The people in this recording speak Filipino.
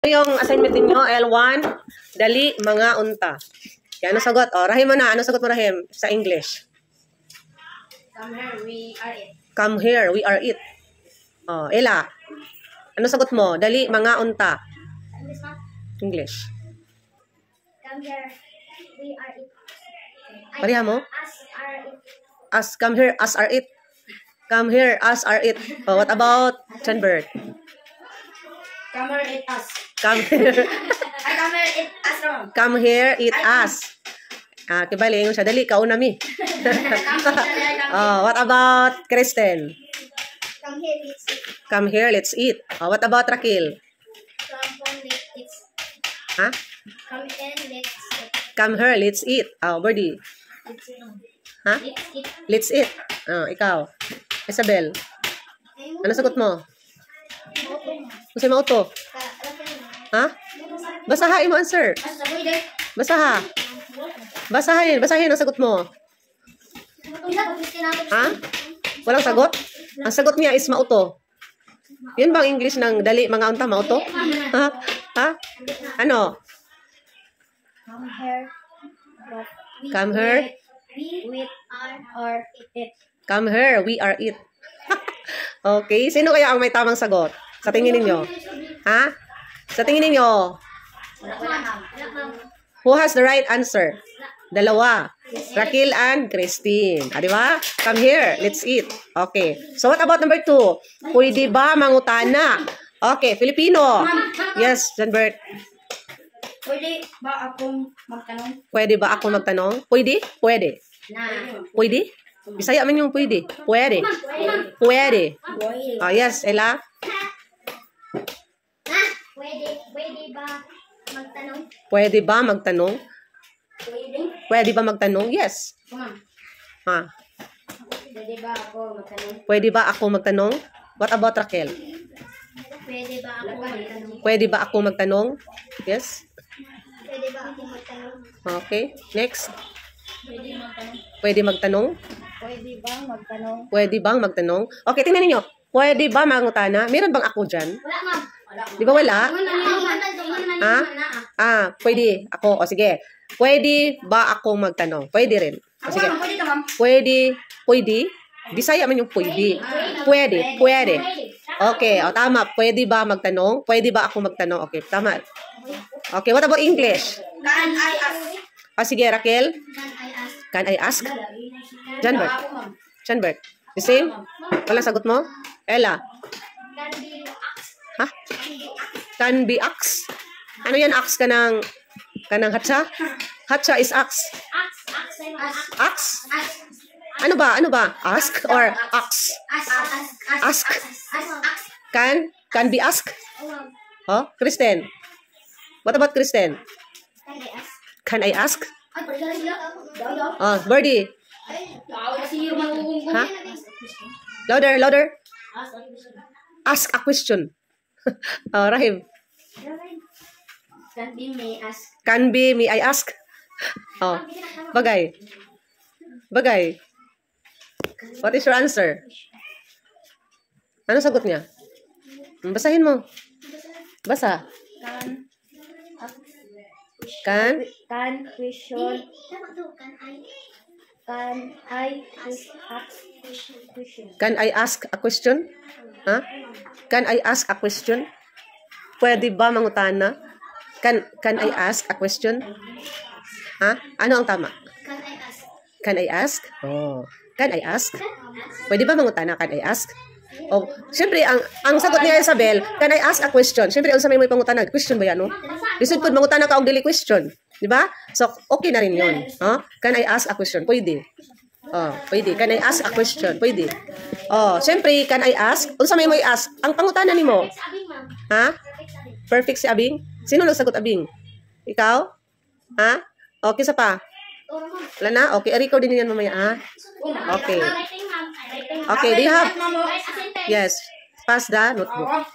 Yung assignment ninyo, L1, dali, mga unta. Yan, ano sagot? O, Rahim mo na. Ano sagot mo, Rahim? Sa English. Come here, we are it. Come here, we are it. O, Ella. Ano sagot mo? Dali, mga unta. English. Come here, we are it. Pariha mo? Us are it. Us, come here, us are it. Come here, us are it. O, what about Chanbert? Come here, eat us. Come here. Come here, eat us wrong. Come here, eat us. Kibali, yung siya. Dali, kauna mi. What about Kristen? Come here, let's eat. Come here, let's eat. What about Rakil? Come on, let's eat. Ha? Come in, let's eat. Come here, let's eat. Birdie. Let's eat. Ha? Let's eat. Let's eat. Ikaw. Isabel. Ano sagot mo? Kasi mauto. Ha? Basahin mo answer. Basaha. Basahin ang sagot mo. Ha? Walang sagot? Ang sagot niya is mauto. Yun bang English ng dali mga unta mauto? Ha? Ha? Ano? Come here. Come here. We are it. Come here, we are it. Okay, sino kaya ang may tamang sagot? Sa tingin ninyo? Ha? Sa tingin ninyo? Who has the right answer? Dalawa. Rakil and Christine. Di ba? Come here, let's eat. Okay. So what about number 2? Pwede ba mangutana? Okay, Filipino. Yes, Janbert. Pwede ba akong magtanong? Pwede ba ako magtanong? Pwede? Pwede. Pwede? Bisaya man yung pwede. Pwede. Pwede. Yes, Ella. Pwede ba magtanong? Pwede ba magtanong? Pwede? Pwede ba magtanong? Yes. Ha? Pwede ba ako magtanong? Pwede ba ako magtanong? What about Raquel? Pwede ba ako magtanong? Pwede ba ako magtanong? Yes. Pwede ba ako magtanong? Okay. Next. Pwede magtanong? Pwede magtanong? Pwede ba magtanong? Pwede bang magtanong? Okay, tingnan niyo. Pwede ba mangutana? Meron bang ako dyan? Wala, ma'am. Di ba wala? Pwede. Ako. O sige. Pwede ba ako magtanong? Pwede rin. O sige. Pwede ka, ma'am. Pwede. Pwede. Bisaya man yung pwede. Pwede. Pwede. Okay. O tama. Pwede ba magtanong? Pwede ba ako magtanong? Okay. Tama. Okay. What about English? Can I ask? O sige, Raquel. Can I ask? Can I ask? Janbert. Janbert. The same? Walang sagot mo? Ella. Can be asked. Ha? Can be asked. Ano yan? Ask ka ng hatsa? Hatsa is ask. Ask? Ano ba? Ano ba? Ask or ask? Ask. Can be asked? Oh, Kristen. What about Kristen? Can I ask? Can I ask? Birdie. Ha? Louder, louder. Ask a question. Rahim. Can be may ask. Can be, may I ask? Bagay. Bagay. What is your answer? Ano sagot niya? Basahin mo. Basa. Can Question. Can I ask question? Can I ask a question? Ha? Can I ask a question? Pwede ba mangutana? Can I ask a question? Ha? Ano ang tama? Can I ask? Can I ask? Oh. Can I ask? Pwede ba mangutana? Can I ask? Oh, syempre ang sagot niya Isabel, can I ask a question? Syempre unsa may pangutana? Question ba yan, no? Lisod pud mangutana ka og dili question, di ba? So okay na rin 'yon. Can I ask a question? Pwede. Pwede. Can I ask a question? Pwede. Syempre can I ask? Unsa may ask? Ang pangutana nimo? Ha? Perfect si Abing? Sino nagsagot Abing? Ikaw? Ha? Okay sa pa? Wala na? Okay, i-record din yan mamaya, ha? Okay. Okay, do you have? Yes. Pass the notebook.